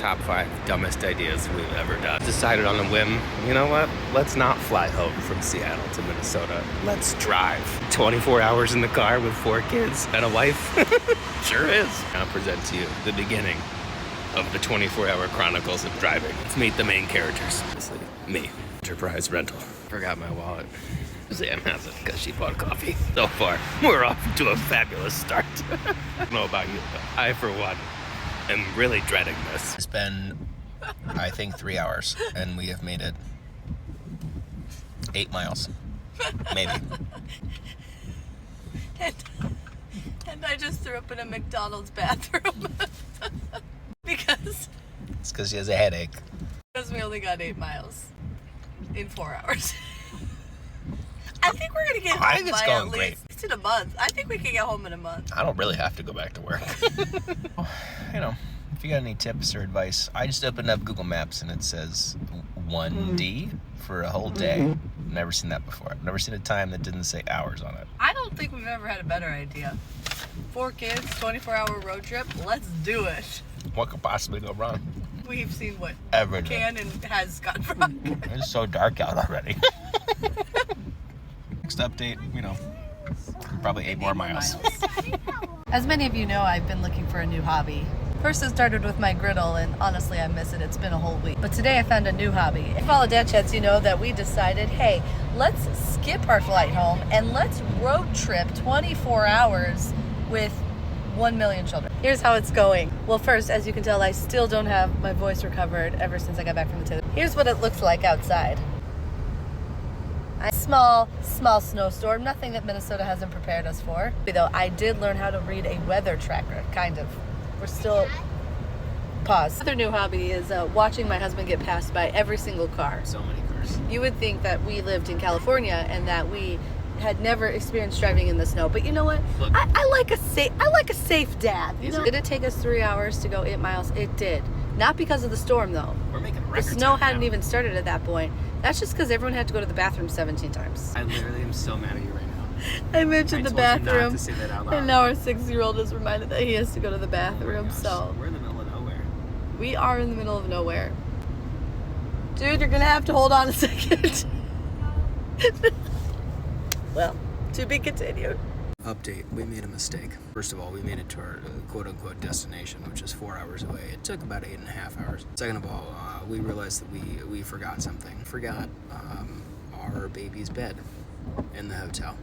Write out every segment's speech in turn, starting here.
top 5 dumbest ideas we've ever done. Decided on a whim, you know what? Let's not fly home from Seattle to Minnesota. Let's drive 24 hours in the car with 4 kids and a wife. Sure is. I'll present to you the beginning of the 24-hour chronicles of driving. Let's meet the main characters. Obviously, me. Enterprise rental. Forgot my wallet. Sam has it because she bought coffee. So far, we're off to a fabulous start. I don't know about you, but I, for one, am really dreading this. It's been, I think, 3 hours, and we have made it 8 miles. Maybe. And I just threw up in a McDonald's bathroom. Because... It's because she has a headache. Because we only got 8 miles in 4 hours. I think we're going to get home by at least in a month. I think we can get home in a month. I don't really have to go back to work. You know, if you got any tips or advice, I just opened up Google Maps and it says 1D for a whole day. Never seen that before. I've never seen a time that didn't say hours on it. I don't think we've ever had a better idea. 4 kids, 24-hour road trip. Let's do it. What could possibly go wrong? We've seen what Everything can and has gone wrong. It's so dark out already. Next update, you know, probably 8 more miles. As many of you know, I've been looking for a new hobby. First it started with my griddle, and honestly I miss it. It's been a whole week. But today I found a new hobby. If you follow Dadchats, you know that we decided, hey, let's skip our flight home and let's road trip 24 hours with 1 million children. Here's how it's going. Well, first, as you can tell, I still don't have my voice recovered ever since I got back from the tailor. Here's what it looks like outside. A small snowstorm, nothing that Minnesota hasn't prepared us for. Though I did learn how to read a weather tracker, kind of. We're still... Pause. Another new hobby is watching my husband get passed by every single car. So many cars. You would think that we lived in California and that we had never experienced driving in the snow, but you know what? Look. I like a safe dad. You know? Did it take us 3 hours to go 8 miles? It did. Not because of the storm, though. We're making record The snow time hadn't now. even started at that point. That's just because everyone had to go to the bathroom 17 times. I literally am so mad at you right now. I mentioned the I told you not bathroom, to say that out loud. and now our 6-year-old is reminded that he has to go to the bathroom. So we're in the middle of nowhere. we are in the middle of nowhere. Dude, you're gonna have to hold on a second. Well, to be continued. Update, we made a mistake. First of all, we made it to our quote-unquote destination, which is 4 hours away. It took about 8.5 hours. Second of all, we realized that we forgot something. Forgot our baby's bed in the hotel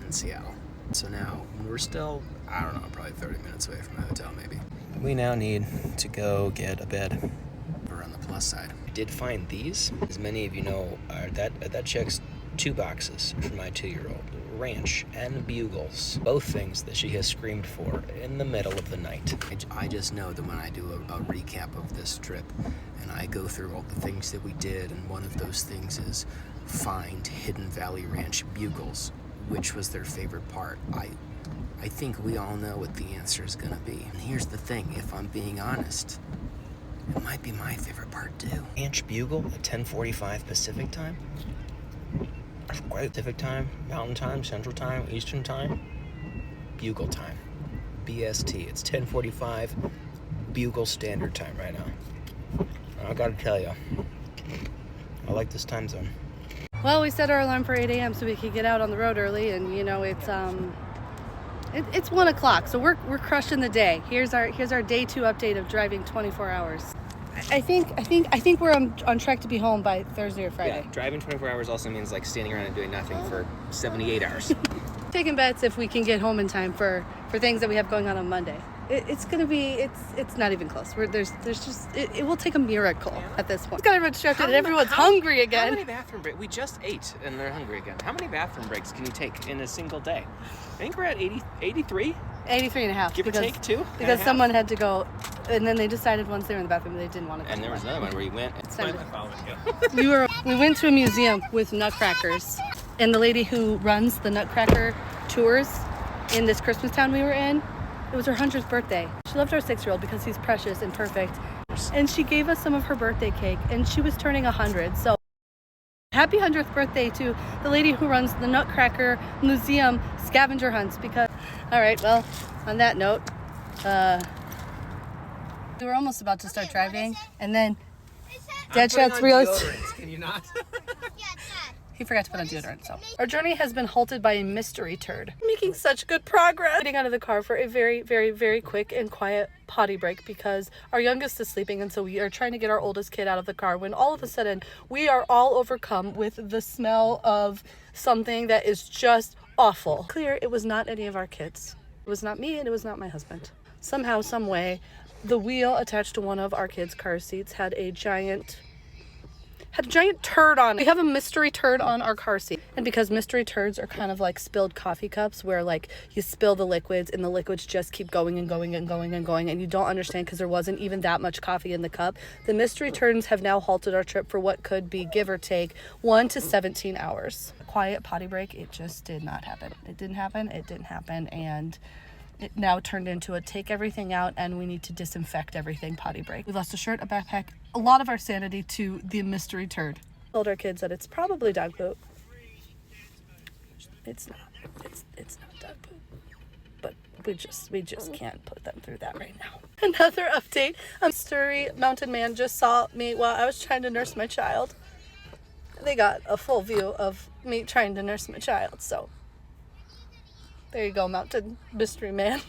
in Seattle. So now, we're still, I don't know, probably 30 minutes away from the hotel, maybe. We now need to go get a bed. We're on the plus side. I did find these. As many of you know, that checks 2 boxes for my 2-year-old. Ranch and bugles, both things that she has screamed for in the middle of the night. I just know that when I do a recap of this trip and I go through all the things that we did, and one of those things is find Hidden Valley Ranch bugles, which was their favorite part. I think we all know what the answer is gonna be. And here's the thing, if I'm being honest, it might be my favorite part too. Ranch bugle at 10:45 Pacific time? Pacific time, Mountain time, Central time, Eastern time, Bugle time, BST. It's 10:45 Bugle Standard Time right now. I gotta tell you, I like this time zone. Well, we set our alarm for 8 a.m. so we could get out on the road early, and you know it's 1 o'clock, so we're crushing the day. Here's our day 2 update of driving 24 hours. I think we're on track to be home by Thursday or Friday. Yeah, driving 24 hours also means like standing around and doing nothing for 78 hours. Taking bets if we can get home in time for things that we have going on Monday. It's gonna be it's not even close. There's just it will take a miracle at this point. It's got everyone distracted and everyone's hungry again. How many bathroom breaks? We just ate and they're hungry again. How many bathroom breaks can you take in a single day? I think we're at 83. 83 and a half. Give or take 2? Because someone had to go, and then they decided once they were in the bathroom they didn't want to go. And there was another one where you went and we went to a museum with nutcrackers, and the lady who runs the nutcracker tours in this Christmas town we were in, it was her 100th birthday. She loved our 6-year-old because he's precious and perfect, and she gave us some of her birthday cake, and she was turning 100. So happy 100th birthday to the lady who runs the Nutcracker Museum scavenger hunts. Because, all right, well, on that note, We were almost about to start driving, and then Dadchats realized Can you not? he forgot to put on deodorant. So our journey has been halted by a mystery turd. Making such good progress. Getting out of the car for a very, very, very quick and quiet potty break because our youngest is sleeping, and so we are trying to get our oldest kid out of the car when all of a sudden we are all overcome with the smell of something that is just awful. Clear, it was not any of our kids. It was not me and it was not my husband. Somehow, some way, the wheel attached to one of our kids' car seats had a giant turd on it. We have a mystery turd on our car seat. And because mystery turds are kind of like spilled coffee cups where like you spill the liquids and the liquids just keep going and going and going and going and you don't understand because there wasn't even that much coffee in the cup. The mystery turds have now halted our trip for what could be, give or take, 1 to 17 hours. A quiet potty break, it just did not happen. It didn't happen, and it now turned into a take everything out and we need to disinfect everything potty break. We lost a shirt, a backpack, a lot of our sanity to the mystery turd. Told our kids that it's probably dog poop. It's not. It's not dog poop. But we just can't put them through that right now. Another update. A mystery mountain man just saw me while I was trying to nurse my child. They got a full view of me trying to nurse my child, so there you go, mountain mystery man.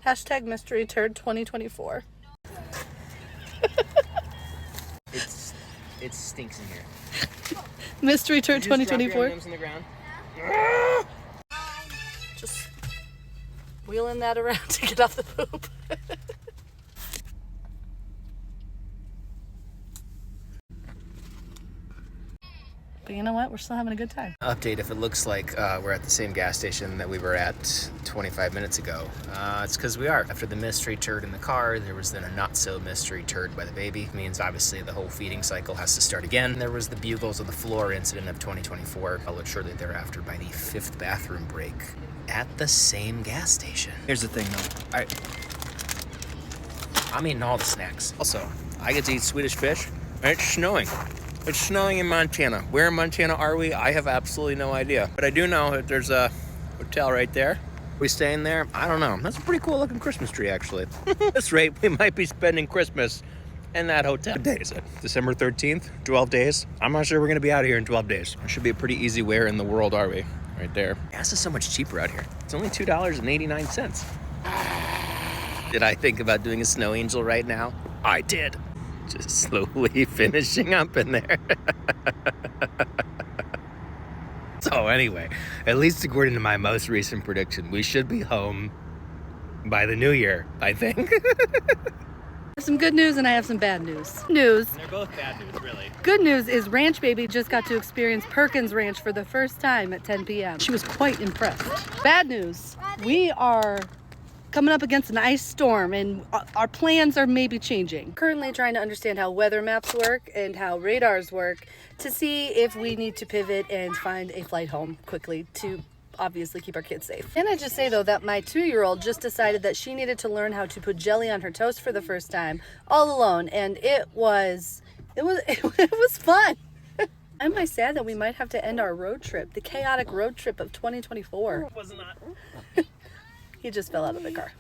Hashtag mystery turd 2024. It stinks in here. Mystery turd Did you just 2024. drop your M&Ms on the ground? Just wheeling that around to get off the poop. But you know what? We're still having a good time. Update if it looks like we're at the same gas station that we were at 25 minutes ago. It's because we are. After the mystery turd in the car, there was then a not so mystery turd by the baby. It means obviously the whole feeding cycle has to start again. There was the bugles on the floor incident of 2024, followed shortly thereafter by the 5th bathroom break at the same gas station. Here's the thing though. I'm eating all the snacks. Also, I get to eat Swedish fish, and it's snowing. It's snowing in Montana. Where in Montana are we? I have absolutely no idea. But I do know that there's a hotel right there. Are we staying there? I don't know. That's a pretty cool looking Christmas tree, actually. At this rate, we might be spending Christmas in that hotel. What day is it? December 13th? 12 days? I'm not sure we're going to be out of here in 12 days. It should be a pretty easy where in the world are we? Right there. Gas is so much cheaper out here. It's only $2.89. Did I think about doing a snow angel right now? I did. Just slowly finishing up in there. So anyway, at least according to my most recent prediction, we should be home by the new year, I think. I have some good news and I have some bad news. They're both bad news, really. Good news is Ranch Baby just got to experience Perkins Ranch for the first time at 10 p.m. She was quite impressed. Bad news, we are coming up against an ice storm and our plans are maybe changing. Currently trying to understand how weather maps work and how radars work to see if we need to pivot and find a flight home quickly to obviously keep our kids safe. Can I just say though that my 2-year-old just decided that she needed to learn how to put jelly on her toast for the first time all alone, and it was fun. Am I sad that we might have to end our road trip, the chaotic road trip of 2024? Was not. He just fell out of the car.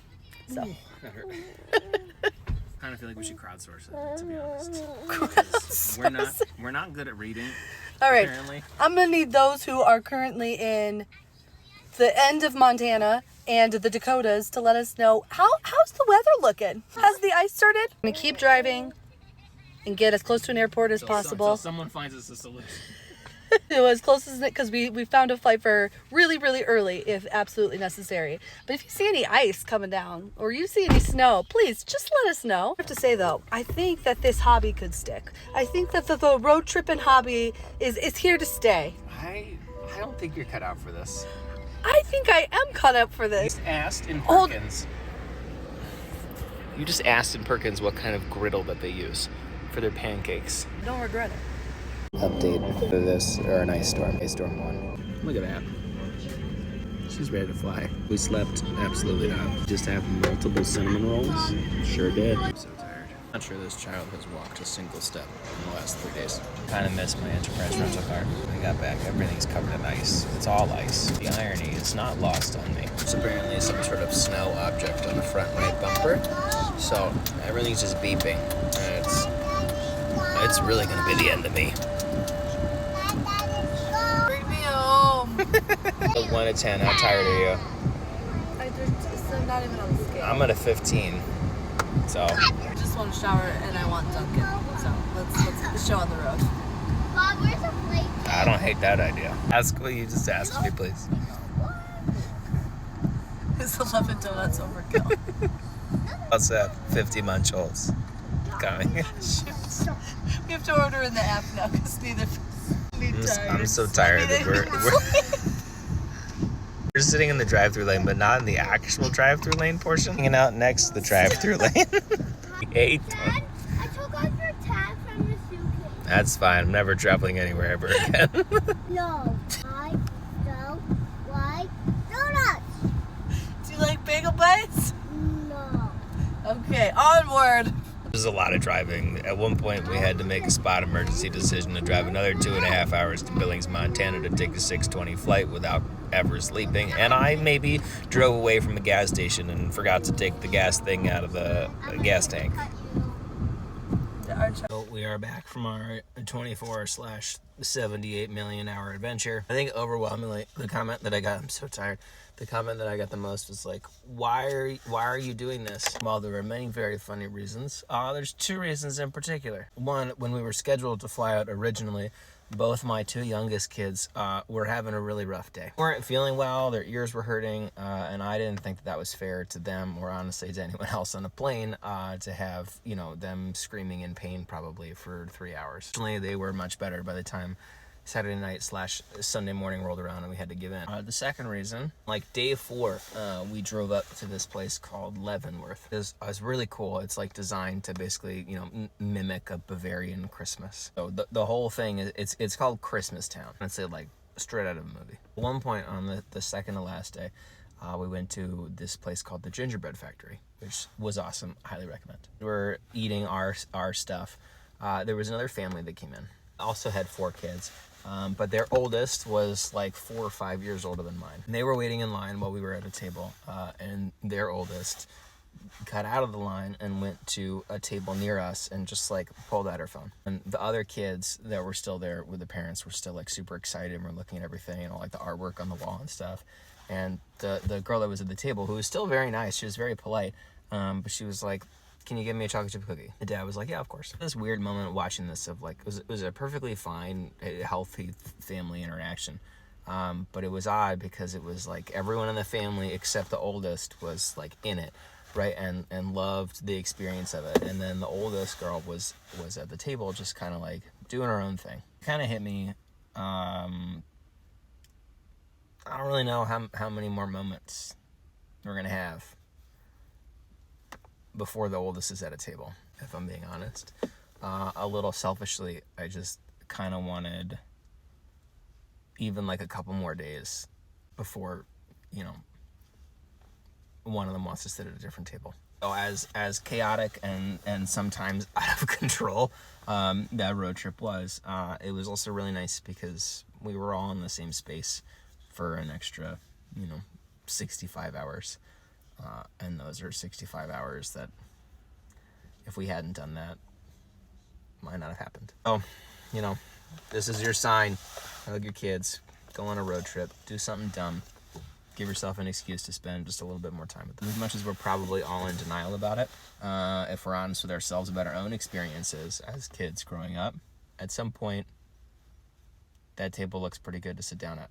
So. That hurt. I kind of feel like we should crowdsource it, to be honest. We're not good at reading. All right. Apparently. I'm gonna need those who are currently in the end of Montana and the Dakotas to let us know how's the weather looking. Has the ice started? I'm gonna keep driving and get as close to an airport as possible. Until someone finds us a solution. It was close as it because we found a flight for really, really early if absolutely necessary. But if you see any ice coming down or you see any snow, please just let us know. I have to say though, I think that this hobby could stick. I think that the road tripping hobby is here to stay. I don't think you're cut out for this. I think I am cut up for this. You just asked in Perkins what kind of griddle that they use for their pancakes. Don't regret it. Update for this, or an ice storm. Ice storm 1. Look at that. She's ready to fly. We slept? Absolutely not. Just have multiple cinnamon rolls? Sure did. I'm so tired. Not sure this child has walked a single step in the last 3 days. Kind of missed my enterprise rental car. When I got back, everything's covered in ice. It's all ice. The irony is not lost on me. It's apparently some sort of snow object on the front right bumper. So everything's just beeping. And it's really gonna be the end of me. Bring me home. 1 to 10, how tired are you? I'm not even on the scale. I'm at a 15. So I just want to shower and I want Dunkin'. So let's get the show on the road. Bob, where's the plate? I don't hate that idea. Ask what you just asked me, please. Is 11 donuts overkill? Also have 50 munch holes coming. Shoot. We have to order in the app now because neither need tired. I'm so tired. We're sitting in the drive-through lane, but not in the actual drive-through lane portion. Hanging out next to the drive-through lane. We ate. Dad, I took off your tag from the suitcase. That's fine. I'm never traveling anywhere ever again. No, I don't like donuts. Do you like bagel bites? No. Okay, onward. There's a lot of driving. At one point, we had to make a spot emergency decision to drive another 2.5 hours to Billings, Montana to take a 6:20 flight without ever sleeping. And I maybe drove away from the gas station and forgot to take the gas thing out of the gas tank. So we are back from our 24/78 million hour adventure. I think overwhelmingly the comment that I got, I'm so tired. The comment that I got the most was like, why are you doing this? Well, there were many very funny reasons. There's 2 reasons in particular. One, when we were scheduled to fly out originally, both my 2 youngest kids were having a really rough day. They weren't feeling well, their ears were hurting, and I didn't think that was fair to them or honestly to anyone else on the plane to have, them screaming in pain probably for 3 hours. Fortunately, they were much better by the time Saturday night / Sunday morning rolled around and we had to give in. The second reason, like day 4, we drove up to this place called Leavenworth. It was really cool. It's like designed to basically, mimic a Bavarian Christmas. So the whole thing is, it's called Christmas Town. It's like straight out of a movie. At one point on the second to last day, we went to this place called the Gingerbread Factory, which was awesome. Highly recommend. We were eating our stuff. There was another family that came in. Also had 4 kids. But their oldest was like 4 or 5 years older than mine. And they were waiting in line while we were at a table, and their oldest got out of the line and went to a table near us and just like pulled out her phone. And the other kids that were still there with the parents were still like super excited and were looking at everything and all like the artwork on the wall and stuff. And the girl that was at the table, who was still very nice, she was very polite, but she was like, "Can you give me a chocolate chip cookie?" The dad was like, "Yeah, of course." This weird moment watching this of like, it was a perfectly fine, healthy family interaction. But it was odd because it was like everyone in the family except the oldest was like in it, right? And loved the experience of it. And then the oldest girl was at the table just kind of like doing her own thing. Kind of hit me. I don't really know how many more moments we're going to have before the oldest is at a table, if I'm being honest. A little selfishly, I just kind of wanted even like a couple more days before, one of them wants to sit at a different table. So as chaotic and sometimes out of control that road trip was, it was also really nice because we were all in the same space for an extra, 65 hours. And those are 65 hours that if we hadn't done that, might not have happened. Oh, this is your sign. Hug your kids. Go on a road trip. Do something dumb. Give yourself an excuse to spend just a little bit more time with them. As much as we're probably all in denial about it, if we're honest with ourselves about our own experiences as kids growing up, at some point, that table looks pretty good to sit down at.